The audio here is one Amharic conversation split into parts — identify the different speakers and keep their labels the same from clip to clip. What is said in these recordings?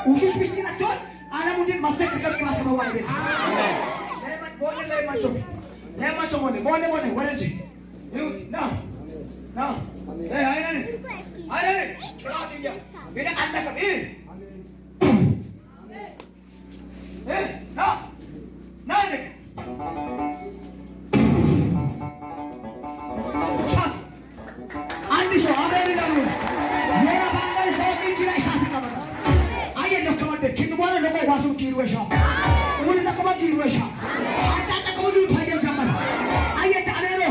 Speaker 1: ውሽሽ ብቻ ዓለሙን ማፍተክ ከቅባት መዋይ ቤት ለማን ቦሌ ለማቸው ቦሌ ወደዚህ ይሁት ና አይነን ቅባትያ ግን አለከም ና አንድ ሰው አሜን ይላሉ። የራባንዳን ሰው እጅ ላይ እሳት ይቀበላል። አየነው ከመደ ኪንጓን ለቆ ዋሱ ኪሩሻ ወለ ተቀባ ኪሩሻ አጣ ተቀቡ ይታየው ጀመር። አየተ አሜሮ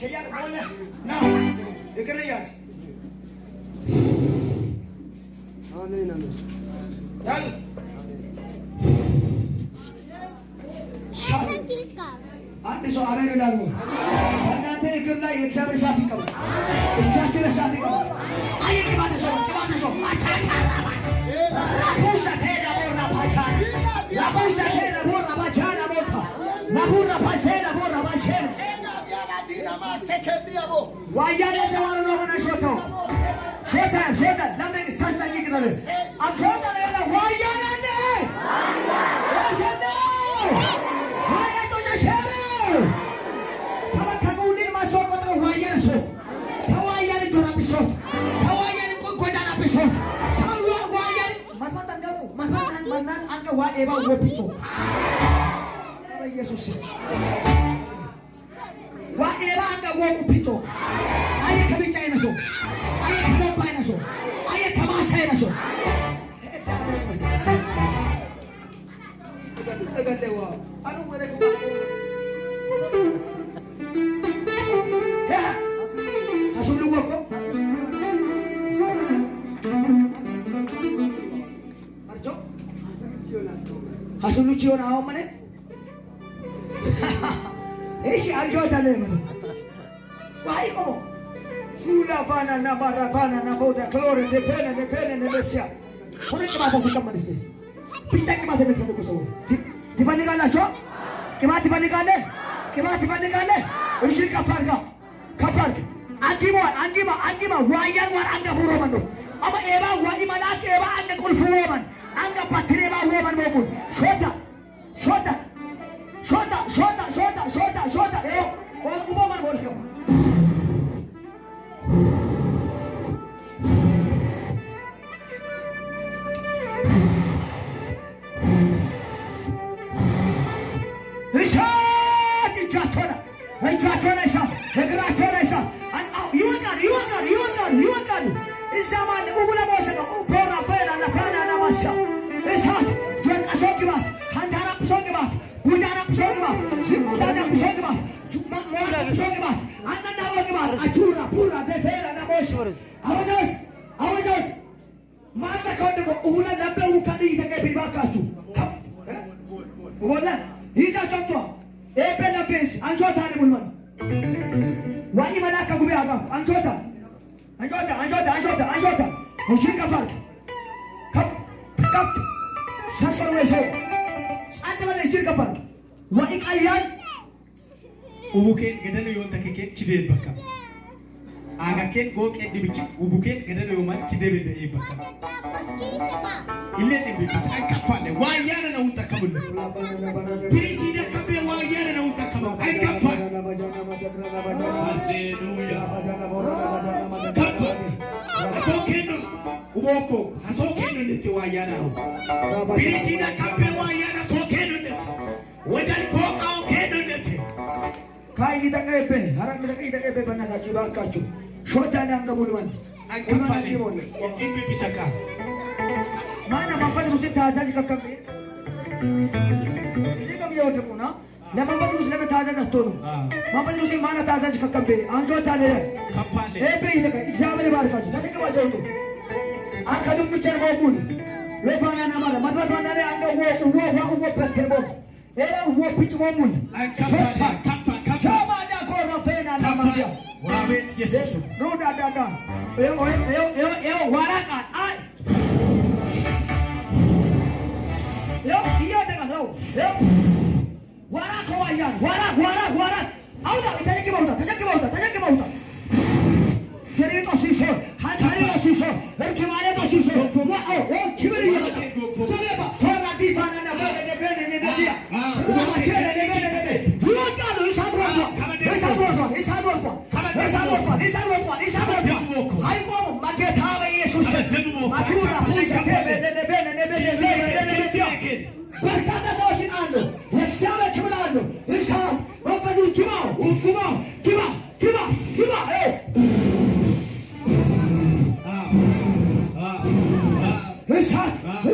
Speaker 1: ከያር ቦለ ና እግረያስ አሜን አሜን ያል አንድ ሰው አሜን ይላሉ። እናንተ እግር ላይ የእግዚአብሔር እሳት ይቀበል፣ እጃችን እሳት ይቀበል። አይ ቅባተ ሰው ማታካራባስ ላቡሳ ተላ ቦራ ባቻና ላቡሳ ተላ ቦራ ባቻና ሞታ ላቡራ ባሴላ ቦራ ባሼና ዲና ማሰከዲያቦ ዋያለ ዘዋሩ ነው መናሾቶ ሾታ ለምን ሳስታኝ ይቅደለ አጆታ ለላ ዋያለ ወሰደ ዋያቶ ጀሸረ ከመከሙኒን ማሶቆታ ዋያለ ሶ ከዋያለ ጆራቢሶ ከዋያለ ቆቆዳና ቢሶ ከዋያለ ማታንጋው ማታን አንገ ዋኤባ ወፒቾ በኢየሱስ ዋኤባ አንገ ወፒቾ አየ ከብቻ አይነሶ አየ ከገባ አይነሶ አየ ከማሳ አይነሶ እገለዋ አኑ ወደ ኩባቆ አሱሉ ወቆ አርጆ አሱሉ ጂዮና አሁን እሺ አርጆ ታለመ ዋይ ቆሞ ሁላ ባና ና ባራ ባና ና ቦዳ ክሎር ደፈነ ነበሲያ ሁሉ ቅባት ተሰከመንስቲ ብቻ ቅባት የምትፈልጉ ሰው ትፈልጋላችሁ? ቅባት ትፈልጋለህ? እሺ ከፍ አድርግ አንጊማ ዋያን ወር አንገ ሁሮመን ነው አባ ኤባ ዋይ መላክ ኤባ አንገ ቁልፍ ወመን አንገ ፓትሬባ ወመን ነው ሾታ ኡቦመን ወልከም ይወጣሉ እዛማን ኡቡላ ቦሰጋ ኡፖራ ፈና ለፈና ናማሻ እሳት ጀንቀሶ ግባት ሃንታራ ቁሶ ግባት ጉዳራ ቁሶ ግባት ዝሙዳዳ ቁሶ ግባት ሞራ ቁሶ ግባት አንናሮ ግባት አቹራ ፑራ ደፌራ ናሞሽ አወጃስ ማንተ ከወደቆ ኡቡላ ለበው ካዲ ተቀበይ ባካችሁ ኡቡላ ይዛቸው አምጧ ኤቤላቤስ አንጆታ ነሙልማን ዋይ መላካ ጉባኤ አጋ አንጆታ እሺ ከፍ ሰሰረወሾ አንተ ወደ እጅ ከፋል ወይ ቃያን ኡቡኬን ገደለ yontake kide bakka agaken goke dibiki ubuken ገደለ yoman kide bede bakka ilete bi sai kafale wayana na utakabul birisida kabe wayana na utakabul ay kafale hallelujah asokeno uboko asokeno ndete wayana no birisida kabe wayana sokeno ndete ወዳል ፎቃው ከዶ እንደተ ካይ ተቀበ አራም ተቀበ በእናታችሁ ባካችሁ ሾታና አንገቡልማን አንከፋለ ይሆነ እንዴ ቢሰካ ማና ማፈል ሙሴ ታዛዥ ከከበ እዚህ ጋር ይወደቁና ለማንበብ ሙሴ ለመታዛዥ አትሆኑ ማንበብ ሙሴ ማና ታዛዥ ከከበ አንጆታ ለለ ከፋለ ኤቤ ይለካ እግዚአብሔር ባርካችሁ ተሰቀባቸው አካዱም ምቸርቦቡን ለፋናና ማለ ማድባና ላይ አንገው ወ ኤላ ወፒጭ ሞሙን ሾታ ቻማዳ ኮሮፌና ናማዲያ ዋቤት ኢየሱስ ሮዳ ዳዳ ዋራቃ አይ ይያደጋ ነው ዋራቆ ዋያን ዋራ አውዳ ተጀግበውታ ጀሪቶ ሲሶ ሃታሪቶ ሲሶ እርኪማኔቶ ሲሶ ኦ ኪብሪ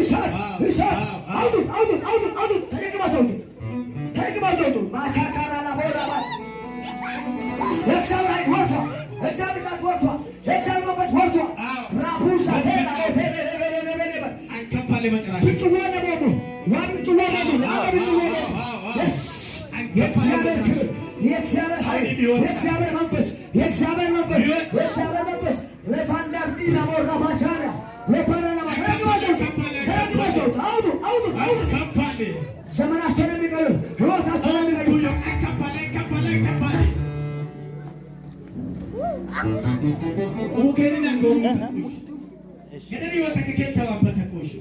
Speaker 1: እሳት እሳት አውጡት አውጡት አውጡት አውጡት ተገግማቸው ተገግማቸው ማቻካራ ላቦራባ የእግዚአብሔር ኃይል ወርቷል። የእግዚአብሔር እሳት ወርቷል። የእግዚአብሔር መንፈስ ወርቷል። ራፑሳ ቴላ ቴሌሌሌሌሌሌ
Speaker 2: አንከፋለ መጥራሽ
Speaker 1: ትጭዋለቦሙ ዋምጭዋለቦሙ አበብጭዋለቦሙ የእግዚአብሔር ክብር የእግዚአብሔር ኃይል የእግዚአብሔር መንፈስ የእግዚአብሔር መንፈስ የእግዚአብሔር መንፈስ ለፋንዳርዲና ሞራባቻላ ለፓራላማ ተገግማቸው አውጡ አውጡ አውጡ ዘመናቸውን የሚቀይሩ ሕይወታቸውን የሚቀይሩ
Speaker 2: ኡኬንና ጎሩ ገደሪ ወተከከ ተባበተኮሽ